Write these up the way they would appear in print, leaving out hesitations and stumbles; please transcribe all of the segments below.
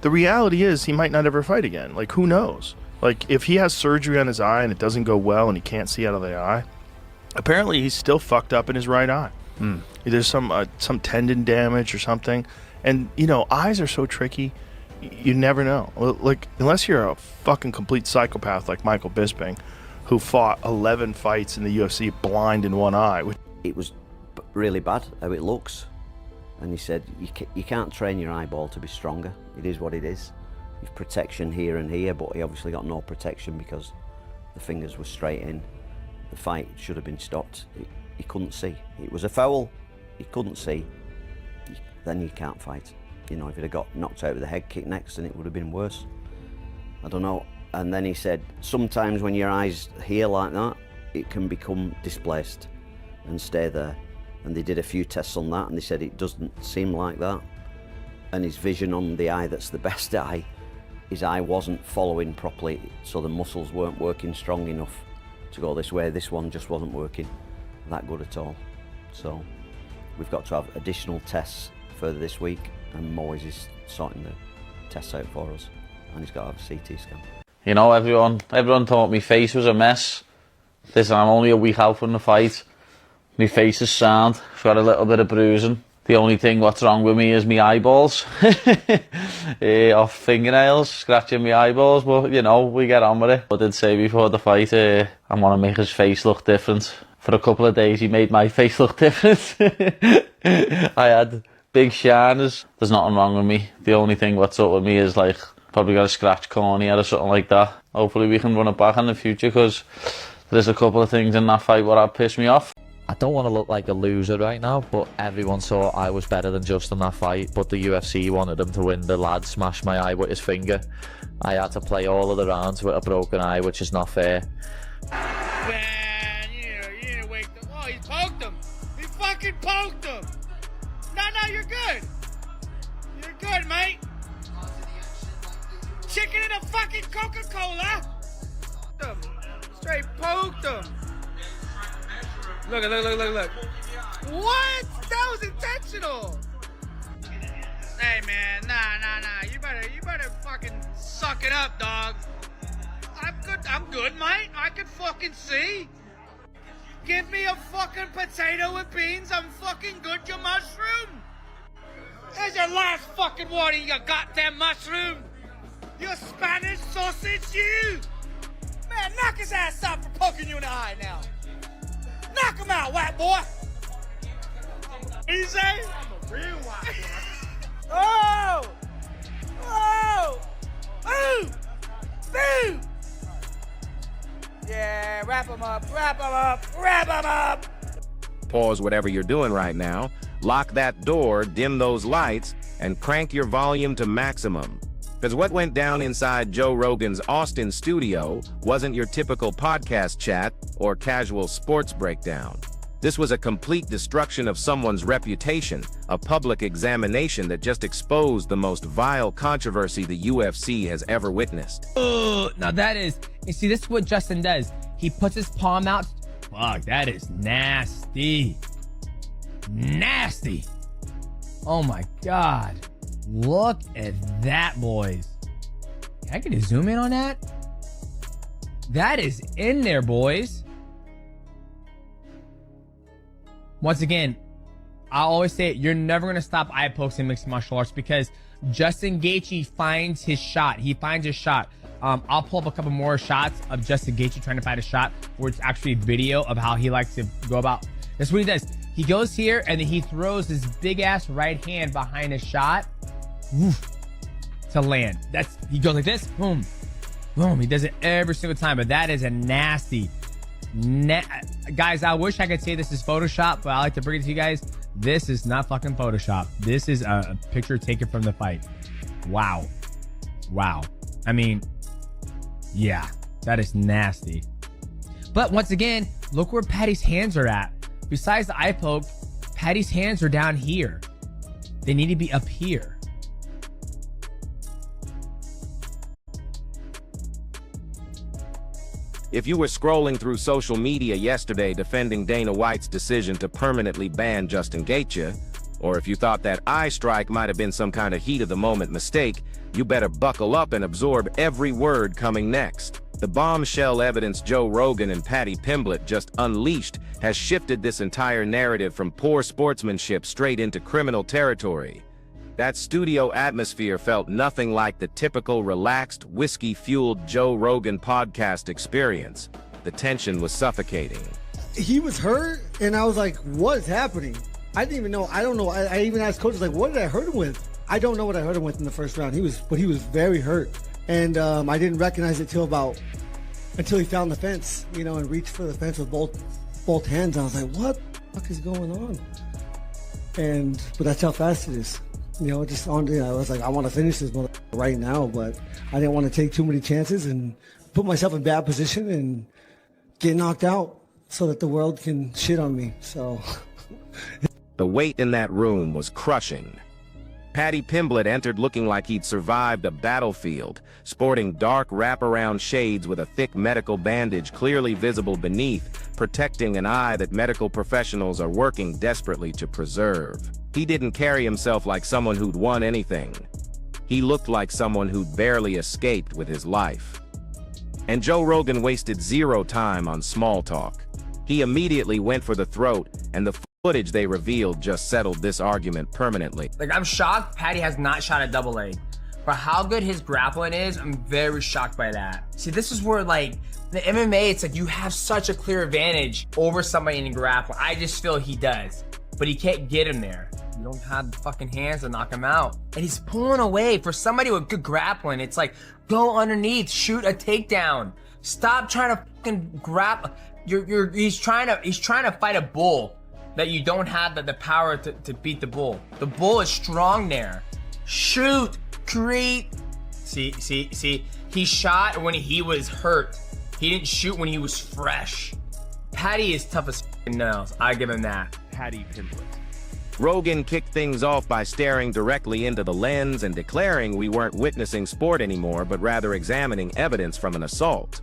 the reality is he might not ever fight again. Like, who knows? Like, if he has surgery on his eye and it doesn't go well and he can't see out of the eye, apparently he's still fucked up in his right eye. There's some tendon damage or something. And, you know, eyes are so tricky. You never know. Like, unless you're a fucking complete psychopath like Michael Bisping, who fought 11 fights in the UFC blind in one eye. It was really bad how it looks. And he said, you can't train your eyeball to be stronger. It is what it is. You've protection here and here, but he obviously got no protection because the fingers were straight in. The fight should have been stopped. He couldn't see. It was a foul. He couldn't see. Then you can't fight. You know, if he'd have got knocked out with a head kick next, then it would have been worse. I don't know. And then he said, sometimes when your eyes here like that, it can become displaced and stay there. And they did a few tests on that, and they said it doesn't seem like that. And his vision on the eye that's the best eye, his eye wasn't following properly, so the muscles weren't working strong enough to go this way. This one just wasn't working that good at all. So we've got to have additional tests further this week, and Moyes is sorting the tests out for us, and he's got to have a CT scan. You know, everyone thought my face was a mess. Listen, I'm only a week out from the fight. My face is sound. I've got a little bit of bruising. The only thing what's wrong with me is my eyeballs. Off fingernails, scratching my eyeballs, but you know, we get on with it. I did say before the fight, I want to make his face look different. For a couple of days he made my face look different. I had big shiners. There's nothing wrong with me. The only thing what's up with me is like, probably got a scratch cornea or something like that. Hopefully we can run it back in the future, because there's a couple of things in that fight that pissed me off. I don't want to look like a loser right now, but everyone saw I was better than Justin that fight, but the UFC wanted him to win. The lad smashed my eye with his finger. I had to play all of the rounds with a broken eye, which is not fair. Man, you wake them. Oh, he poked him. He fucking poked him. No, you're good. You're good, mate. Chicken in a fucking Coca-Cola. Straight poked him. Look. What? That was intentional. Hey, man, nah. You better fucking suck it up, dog. I'm good, mate. I can fucking see. Give me a fucking potato with beans. I'm fucking good, you mushroom. There's your last fucking water, you goddamn mushroom. You Spanish sausage, you. Man, knock his ass out for poking you in the eye now. Knock him out, white boy! Easy! I'm a real white boy. Oh! Ooh! Boo! Yeah, wrap him up. Pause whatever you're doing right now, lock that door, dim those lights, and crank your volume to maximum. Because what went down inside Joe Rogan's Austin studio wasn't your typical podcast chat or casual sports breakdown. This was a complete destruction of someone's reputation, a public examination that just exposed the most vile controversy the UFC has ever witnessed. Now that is, you see, this is what Justin does. He puts his palm out. Fuck, that is nasty. Nasty. Oh my God. Look at that, boys. Can I get a zoom in on that? That is in there, boys. Once again, I always say it, you're never going to stop eye pokes in mixed martial arts, because Justin Gaethje finds his shot. He finds his shot. I'll pull up a couple more shots of Justin Gaethje trying to find a shot where it's actually video of how he likes to go about. That's what he does. He goes here and then he throws his big ass right hand behind his shot. Woof, to land. He goes like this, boom, boom. He does it every single time, but that is a nasty. Guys, I wish I could say this is Photoshop, but I like to bring it to you guys. This is not fucking Photoshop. This is a picture taken from the fight. Wow. I mean, yeah, that is nasty. But once again, look where Paddy's hands are at. Besides the eye poke, Paddy's hands are down here. They need to be up here. If you were scrolling through social media yesterday defending Dana White's decision to permanently ban Justin Gaethje, or if you thought that eye strike might have been some kind of heat-of-the-moment mistake, You better buckle up and absorb every word coming next. The bombshell evidence Joe Rogan and Paddy Pimblett just unleashed has shifted this entire narrative from poor sportsmanship straight into criminal territory. That studio atmosphere felt nothing like the typical relaxed, whiskey-fueled Joe Rogan podcast experience. The tension was suffocating. He was hurt, and I was like, what is happening? I didn't even know. I don't know. I even asked coaches, like, what did I hurt him with? I don't know what I hurt him with in the first round. He was very hurt. And I didn't recognize it until he found the fence, and reached for the fence with both hands. I was like, what the fuck is going on? But that's how fast it is. I was like, I want to finish this right now, but I didn't want to take too many chances and put myself in bad position and get knocked out so that the world can shit on me. So The weight in that room was crushing. Paddy Pimblett entered looking like he'd survived a battlefield, sporting dark wraparound shades with a thick medical bandage clearly visible beneath, protecting an eye that medical professionals are working desperately to preserve. He didn't carry himself like someone who'd won anything. He looked like someone who'd barely escaped with his life. And Joe Rogan wasted zero time on small talk. He immediately went for the throat, and the footage they revealed just settled this argument permanently. Like, I'm shocked Paddy has not shot a double leg. For how good his grappling is, I'm very shocked by that. See, this is where, like, the MMA, it's like you have such a clear advantage over somebody in grappling. I just feel he does, but he can't get him there. You don't have the fucking hands to knock him out. And he's pulling away. For somebody with good grappling, it's like, go underneath, shoot a takedown. Stop trying to fucking grapple. He's trying to fight a bull that you don't have the power to beat the bull. The bull is strong there. Shoot, create. See, he shot when he was hurt. He didn't shoot when he was fresh. Paddy is tough as nails. I give him that. Paddy Pimblett. Rogan kicked things off by staring directly into the lens and declaring we weren't witnessing sport anymore, but rather examining evidence from an assault.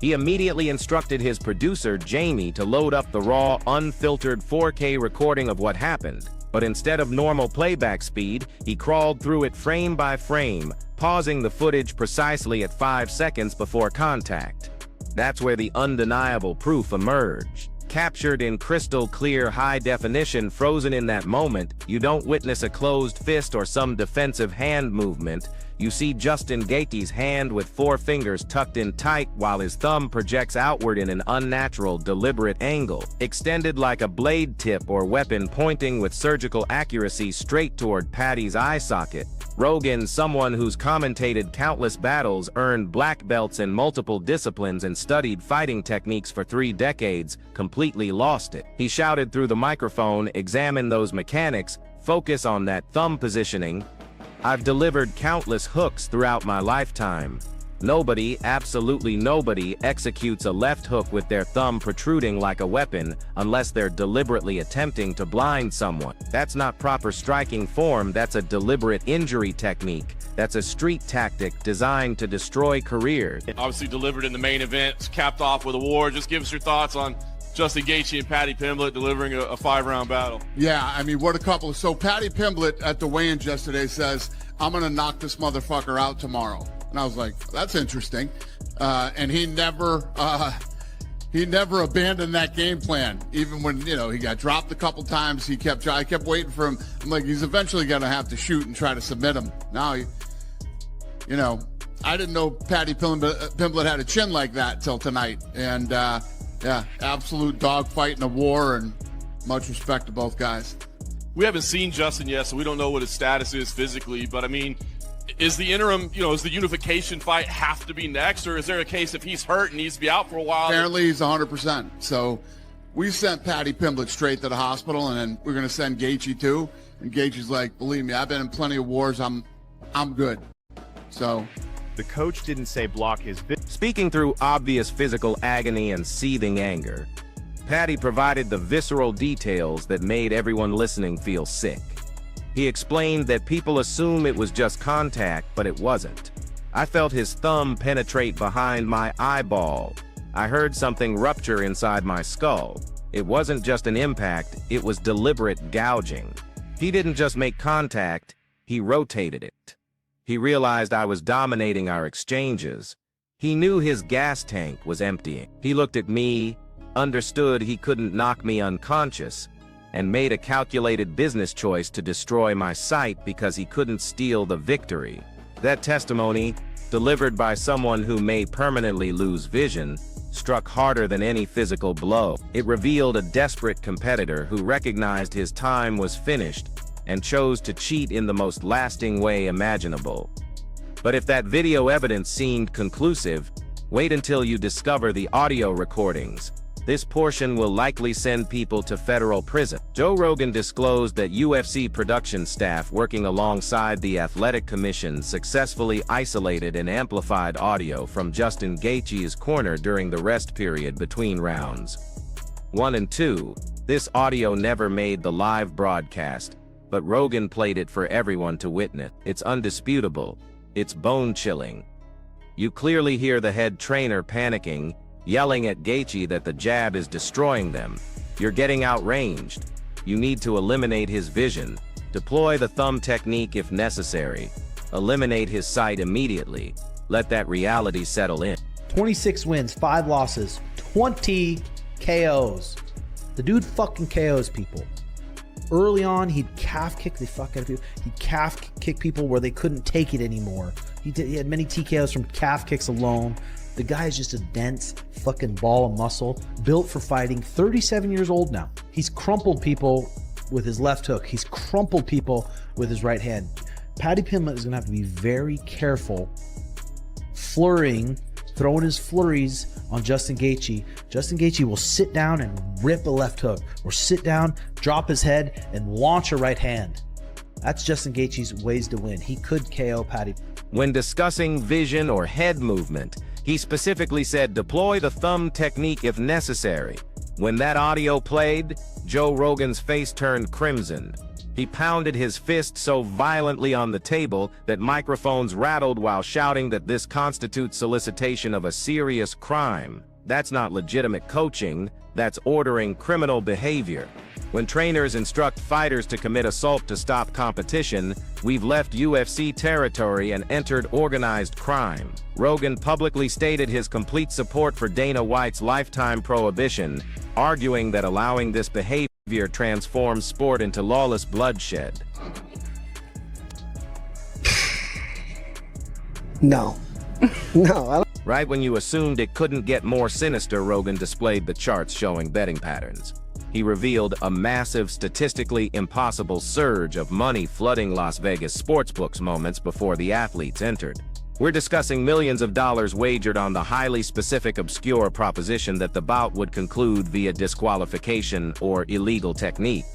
He immediately instructed his producer, Jamie, to load up the raw, unfiltered 4K recording of what happened. But instead of normal playback speed, he crawled through it frame by frame, pausing the footage precisely at 5 seconds before contact. That's where the undeniable proof emerged. Captured in crystal clear high definition, frozen in that moment, you don't witness a closed fist or some defensive hand movement. You see Justin Gaethje's hand with 4 fingers tucked in tight while his thumb projects outward in an unnatural, deliberate angle, extended like a blade tip or weapon pointing with surgical accuracy straight toward Paddy's eye socket. Rogan, someone who's commentated countless battles, earned black belts in multiple disciplines and studied fighting techniques for 3 decades, completely lost it. He shouted through the microphone, "Examine those mechanics, focus on that thumb positioning. I've delivered countless hooks throughout my lifetime. Nobody, absolutely nobody, executes a left hook with their thumb protruding like a weapon unless they're deliberately attempting to blind someone. That's not proper striking form, that's a deliberate injury technique. That's a street tactic designed to destroy careers." Obviously delivered in the main event, capped off with a war. Just give us your thoughts on Justin Gaethje and Paddy Pimblett delivering a 5-round battle. Yeah, I mean, what a couple. So Paddy Pimblett at the weigh-ins yesterday says, "I'm going to knock this motherfucker out tomorrow." And I was like, that's interesting. And he never abandoned that game plan. Even when, he got dropped a couple times, I kept waiting for him. I'm like, he's eventually going to have to shoot and try to submit him. Now, I didn't know Paddy Pimblett had a chin like that till tonight. And, yeah, absolute dogfight in a war, and much respect to both guys. We haven't seen Justin yet, so we don't know what his status is physically, but I mean, is the interim, is the unification fight have to be next, or is there a case if he's hurt and needs to be out for a while? Apparently he's 100%. So we sent Paddy Pimblett straight to the hospital, and then we're going to send Gaethje too. And Gaethje's like, believe me, I've been in plenty of wars. I'm good. So The coach didn't say block his... Speaking through obvious physical agony and seething anger, Paddy provided the visceral details that made everyone listening feel sick. He explained that people assume it was just contact, but it wasn't. I felt his thumb penetrate behind my eyeball. I heard something rupture inside my skull. It wasn't just an impact, it was deliberate gouging. He didn't just make contact, he rotated it. He realized I was dominating our exchanges. He knew his gas tank was emptying. He looked at me, understood he couldn't knock me unconscious, and made a calculated business choice to destroy my sight because he couldn't steal the victory. That testimony, delivered by someone who may permanently lose vision, struck harder than any physical blow. It revealed a desperate competitor who recognized his time was finished and chose to cheat in the most lasting way imaginable. But if that video evidence seemed conclusive, wait until you discover the audio recordings. This portion will likely send people to federal prison. Joe Rogan disclosed that UFC production staff working alongside the Athletic Commission successfully isolated and amplified audio from Justin Gaethje's corner during the rest period between rounds 1 and 2. This audio never made the live broadcast, but Rogan played it for everyone to witness. It's undisputable. It's bone-chilling. You clearly hear the head trainer panicking, yelling at Gaethje that the jab is destroying them. You're getting outranged. You need to eliminate his vision. Deploy the thumb technique if necessary. Eliminate his sight immediately. Let that reality settle in. 26 wins, 5 losses, 20 KOs. The dude fucking KOs people. Early on, he'd calf kick the fuck out of people. He'd calf kick people where they couldn't take it anymore. He had many TKOs from calf kicks alone. The guy is just a dense fucking ball of muscle, built for fighting, 37 years old now. He's crumpled people with his left hook. He's crumpled people with his right hand. Paddy Pimblett is gonna have to be very careful throwing his flurries on Justin Gaethje. Justin Gaethje will sit down and rip a left hook, or sit down, drop his head, and launch a right hand. That's Justin Gaethje's ways to win. He could KO Paddy. When discussing vision or head movement, he specifically said deploy the thumb technique if necessary. When that audio played, Joe Rogan's face turned crimson. He pounded his fist so violently on the table that microphones rattled while shouting that this constitutes solicitation of a serious crime. That's not legitimate coaching, that's ordering criminal behavior. When trainers instruct fighters to commit assault to stop competition, we've left UFC territory and entered organized crime. Rogan publicly stated his complete support for Dana White's lifetime prohibition, arguing that allowing this behavior transforms sport into lawless bloodshed. No. No, I don't. Right when you assumed it couldn't get more sinister, Rogan displayed the charts showing betting patterns. He revealed a massive, statistically impossible surge of money flooding Las Vegas sportsbooks moments before the athletes entered. We're discussing millions of dollars wagered on the highly specific, obscure proposition that the bout would conclude via disqualification or illegal technique.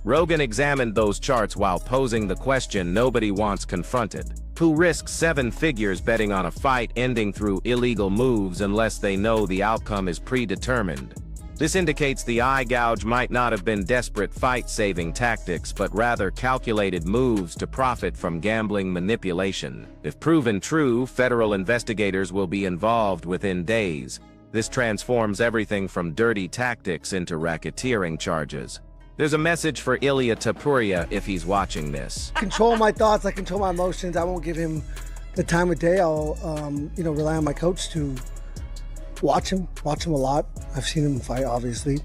Rogan examined those charts while posing the question nobody wants confronted. Who risks 7 figures betting on a fight ending through illegal moves unless they know the outcome is predetermined? This indicates the eye gouge might not have been desperate fight-saving tactics, but rather calculated moves to profit from gambling manipulation. If proven true, federal investigators will be involved within days. This transforms everything from dirty tactics into racketeering charges. There's a message for Ilia Topuria if he's watching this. Control my thoughts, I control my emotions. I won't give him the time of day. I'll rely on my coach to watch him a lot. I've seen him fight, obviously,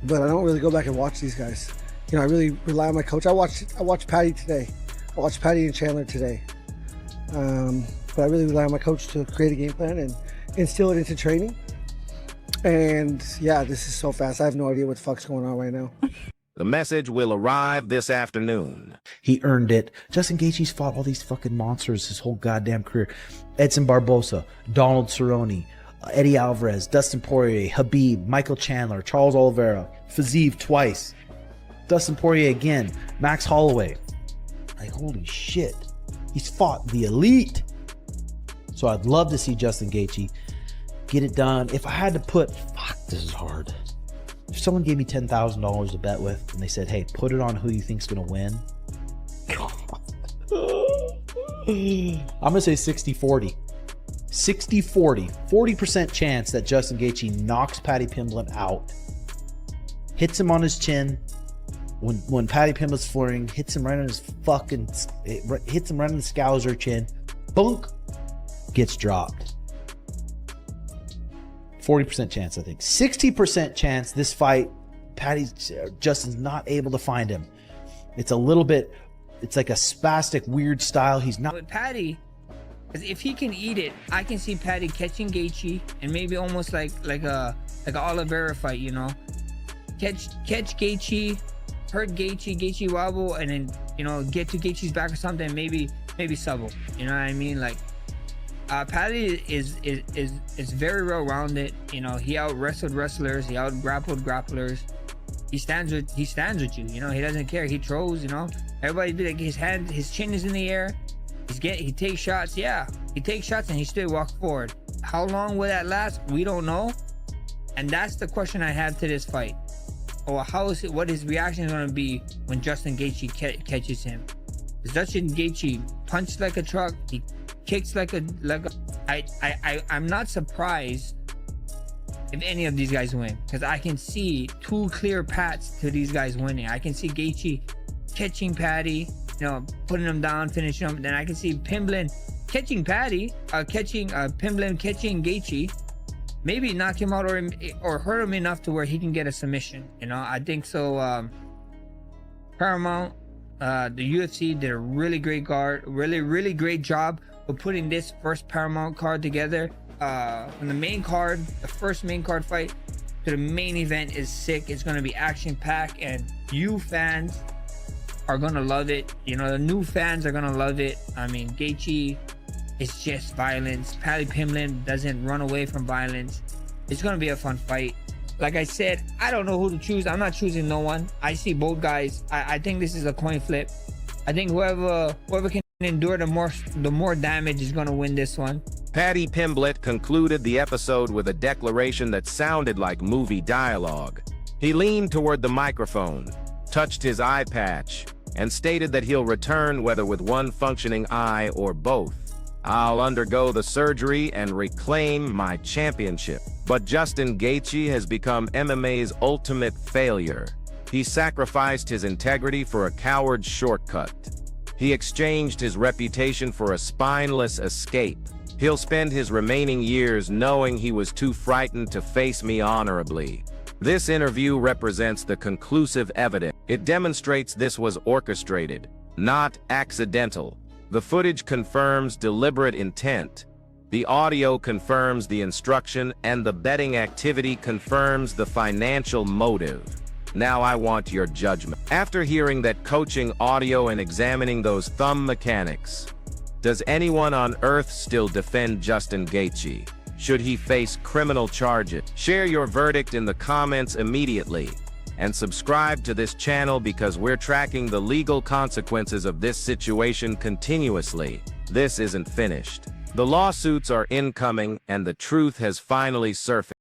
but I don't really go back and watch these guys. I really rely on my coach. I watched Paddy today. I watched Paddy and Chandler today. But I really rely on my coach to create a game plan and instill it into training. And yeah, this is so fast. I have no idea what the fuck's going on right now. The message will arrive this afternoon. He earned it. Justin Gaethje's fought all these fucking monsters his whole goddamn career. Edson Barbosa, Donald Cerrone, Eddie Alvarez, Dustin Poirier, Habib, Michael Chandler, Charles Oliveira, Fiziev twice, Dustin Poirier again, Max Holloway. Like, holy shit. He's fought the elite. So I'd love to see Justin Gaethje get it done. If I had to put, fuck, this is hard. If someone gave me $10,000 to bet with and they said, hey, put it on who you think's gonna win, I'm gonna say 60-40. 60-40, 40% chance that Justin Gaethje knocks Paddy Pimblett out, hits him on his chin, When Paddy Pimblett's flooring, hits him right on his fucking, hits him right on the scouser chin, bunk, gets dropped. 40% chance, I think. 60% chance this fight, Justin's not able to find him. It's a little bit, it's like a spastic, weird style. He's not. With Paddy, if he can eat it, I can see Paddy catching Gaethje and maybe almost like a Oliveira fight, you know, catch Gaethje, hurt Gaethje wobble, and then, you know, get to Gaethje's back or something, maybe subtle. You know what I mean? Like, Paddy is very well rounded. You know, he out wrestled wrestlers, he out grappled grapplers. He stands with you. You know, he doesn't care. He throws. You know, everybody be like, his chin is in the air. He takes shots. Yeah, he takes shots and he still walks forward. How long will that last? We don't know. And that's the question I have to this fight. Or what his reaction is going to be when Justin Gaethje catches him. Does Justin Gaethje punch like a truck? He kicks like a. I'm not surprised if any of these guys win, because I can see two clear paths to these guys winning. I can see Gaethje catching Paddy, you know, putting him down, finishing him. Then I can see Pimblett catching Paddy, Pimblett catching Gaethje, maybe knock him out or hurt him enough to where he can get a submission. You know, I think so. Paramount, the UFC did a really great really great job of putting this first Paramount card together. From the main card, the first main card fight to the main event is sick. It's gonna be action packed, and you fans are gonna love it. You know, the new fans are gonna love it. I mean, Gaethje is just violence. Paddy Pimblett doesn't run away from violence. It's gonna be a fun fight. Like I said, I don't know who to choose. I'm not choosing no one. I see both guys. I think this is a coin flip. I think whoever can endure the more damage is gonna win this one. Paddy Pimblett concluded the episode with a declaration that sounded like movie dialogue. He leaned toward the microphone, touched his eye patch, and stated that he'll return whether with one functioning eye or both. I'll undergo the surgery and reclaim my championship. But Justin Gaethje has become MMA's ultimate failure. He sacrificed his integrity for a coward's shortcut. He exchanged his reputation for a spineless escape. He'll spend his remaining years knowing he was too frightened to face me honorably. This interview represents the conclusive evidence. It demonstrates this was orchestrated, not accidental. The footage confirms deliberate intent. The audio confirms the instruction, and the betting activity confirms the financial motive. Now I want your judgment. After hearing that coaching audio and examining those thumb mechanics, does anyone on Earth still defend Justin Gaethje? Should he face criminal charges? Share your verdict in the comments immediately, and subscribe to this channel because we're tracking the legal consequences of this situation continuously. This isn't finished. The lawsuits are incoming, and the truth has finally surfaced.